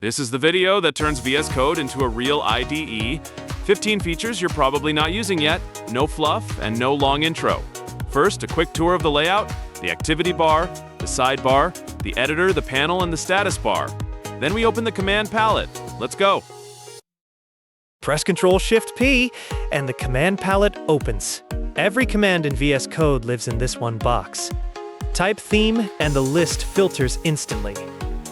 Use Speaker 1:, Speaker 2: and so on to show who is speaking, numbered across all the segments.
Speaker 1: This is the video that turns VS Code into a real IDE. 15 features you're probably not using yet, no fluff, and no long intro. First, a quick tour of the layout, the activity bar, the sidebar, the editor, the panel, and the status bar. Then we open the command palette. Let's go.
Speaker 2: Press Ctrl-Shift-P, and the command palette opens. Every command in VS Code lives in this one box. Type theme, and the list filters instantly.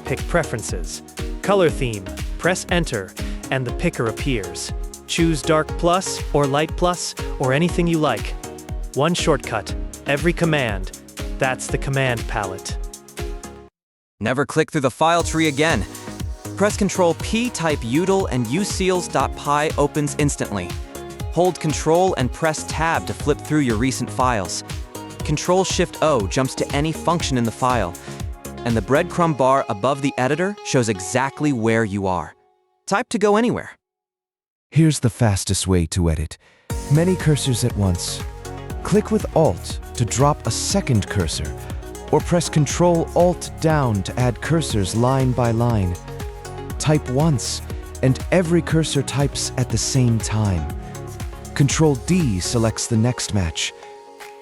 Speaker 2: Pick preferences. Color theme, press Enter, and the picker appears. Choose Dark Plus or Light Plus or anything you like. One shortcut, every command. That's the command palette.
Speaker 3: Never click through the file tree again. Press Ctrl-P, type util, and useals.py opens instantly. Hold Ctrl and press Tab to flip through your recent files. Ctrl-Shift-O jumps to any function in the file. And the breadcrumb bar above the editor shows exactly where you are. Type to go anywhere.
Speaker 4: Here's the fastest way to edit. Many cursors at once. Click with Alt to drop a second cursor, or press Ctrl-Alt down to add cursors line by line. Type once, and every cursor types at the same time. Ctrl-D selects the next match.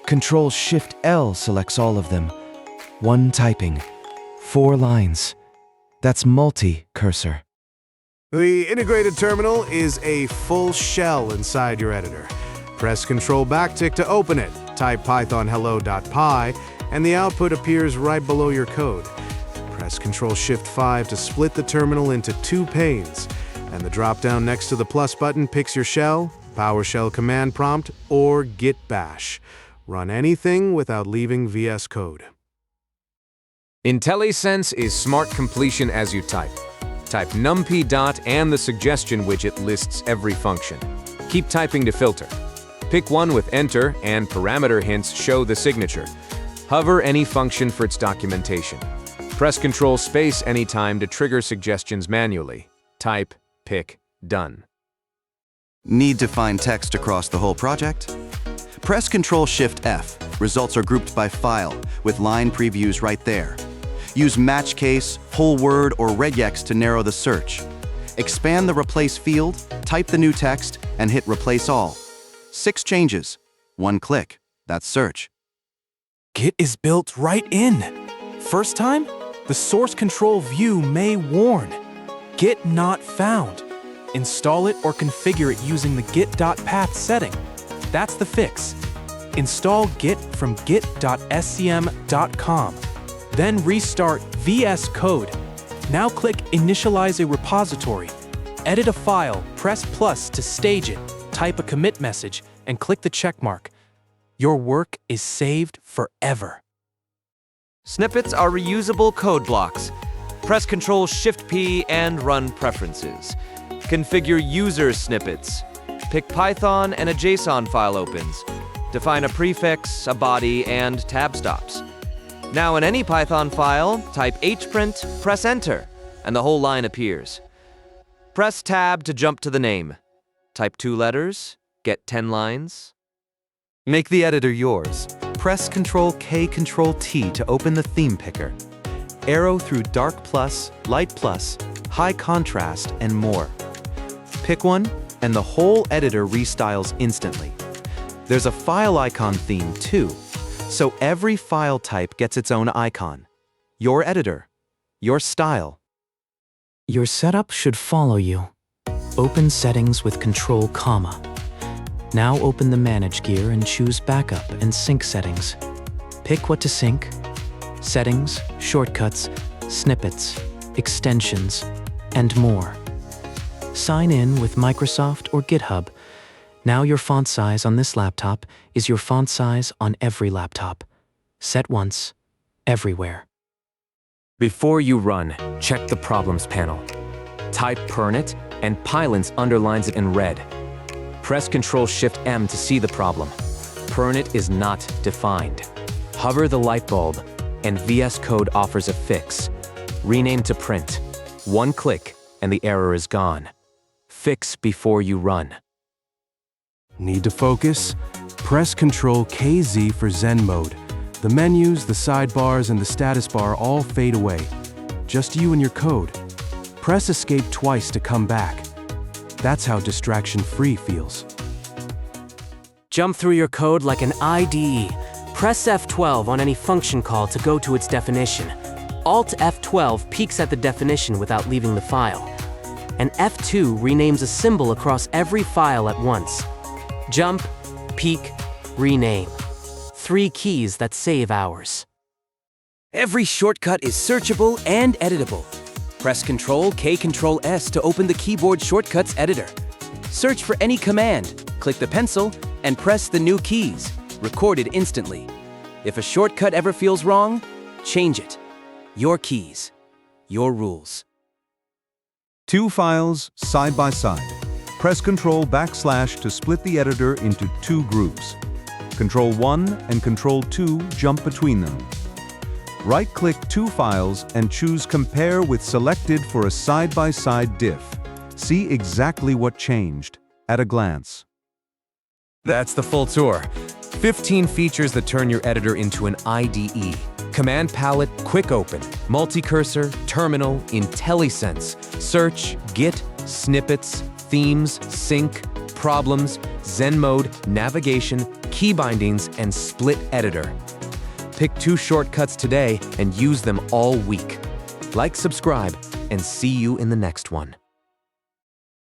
Speaker 4: Ctrl-Shift-L selects all of them. One typing. 4 lines. That's multi-cursor.
Speaker 5: The integrated terminal is a full shell inside your editor. Press Ctrl backtick to open it. Type python hello.py, and the output appears right below your code. Press Ctrl-Shift-5 to split the terminal into 2 panes, and the drop-down next to the plus button picks your shell, PowerShell command prompt, or Git bash. Run anything without leaving VS Code.
Speaker 6: IntelliSense is smart completion as you type. Type numpy dot and the suggestion widget lists every function. Keep typing to filter. Pick one with Enter and parameter hints show the signature. Hover any function for its documentation. Press Ctrl space anytime to trigger suggestions manually. Type, pick, done.
Speaker 7: Need to find text across the whole project? Press Ctrl-Shift-F. Results are grouped by file, with line previews right there. Use match case, whole word, or regex to narrow the search. Expand the Replace field, type the new text, and hit Replace All. 6 changes. 1 click. That's search.
Speaker 8: Git is built right in. First time, the source control view may warn. Git not found. Install it or configure it using the git.path setting. That's the fix. Install Git from git.scm.com. Then restart VS Code. Now click Initialize a repository. Edit a file, press plus to stage it, type a commit message, and click the checkmark. Your work is saved forever.
Speaker 3: Snippets are reusable code blocks. Press Ctrl-Shift-P and run Preferences. Configure user snippets. Pick Python and a JSON file opens. Define a prefix, a body, and tab stops. Now in any Python file, type hprint, press Enter, and the whole line appears. Press Tab to jump to the name. Type 2 letters, get 10 lines.
Speaker 9: Make the editor yours. Press Ctrl-K, Ctrl-T to open the theme picker. Arrow through Dark Plus, Light Plus, High Contrast, and more. Pick one, and the whole editor restyles instantly. There's a file icon theme too, so every file type gets its own icon. Your editor, your style.
Speaker 2: Your setup should follow you. Open Settings with Control, comma. Now open the Manage gear and choose Backup and Sync settings. Pick what to sync: settings, shortcuts, snippets, extensions, and more. Sign in with Microsoft or GitHub. Now your font size on this laptop is your font size on every laptop. Set once, everywhere.
Speaker 6: Before you run, check the Problems panel. Type Pernit, and Pylons underlines it in red. Press Ctrl-Shift-M to see the problem. Pernit is not defined. Hover the light bulb, and VS Code offers a fix. Rename to Print. 1 click, and the error is gone. Fix before you run.
Speaker 5: Need to focus? Press Ctrl-KZ for Zen Mode. The menus, the sidebars, and the status bar all fade away. Just you and your code.
Speaker 8: Press Escape twice to come back. That's how distraction-free feels.
Speaker 10: Jump through your code like an IDE. Press F12 on any function call to go to its definition. Alt F12 peeks at the definition without leaving the file. And F2 renames a symbol across every file at once. Jump, peek, rename. 3 keys that save hours.
Speaker 11: Every shortcut is searchable and editable. Press Ctrl K Ctrl S to open the keyboard shortcuts editor. Search for any command, click the pencil, and press the new keys, recorded instantly. If a shortcut ever feels wrong, change it. Your keys, your rules.
Speaker 12: 2 files side by side. Press Ctrl / to split the editor into 2 groups. Ctrl 1 and Ctrl 2 jump between them. Right-click 2 files and choose Compare with selected for a side-by-side diff. See exactly what changed at a glance.
Speaker 6: That's the full tour. 15 features that turn your editor into an IDE. Command palette, quick open, multi-cursor, terminal, IntelliSense, search, Git, snippets, themes, sync, problems, Zen Mode, navigation, keybindings, and split editor. Pick 2 shortcuts today and use them all week. Like, subscribe, and see you in the next one.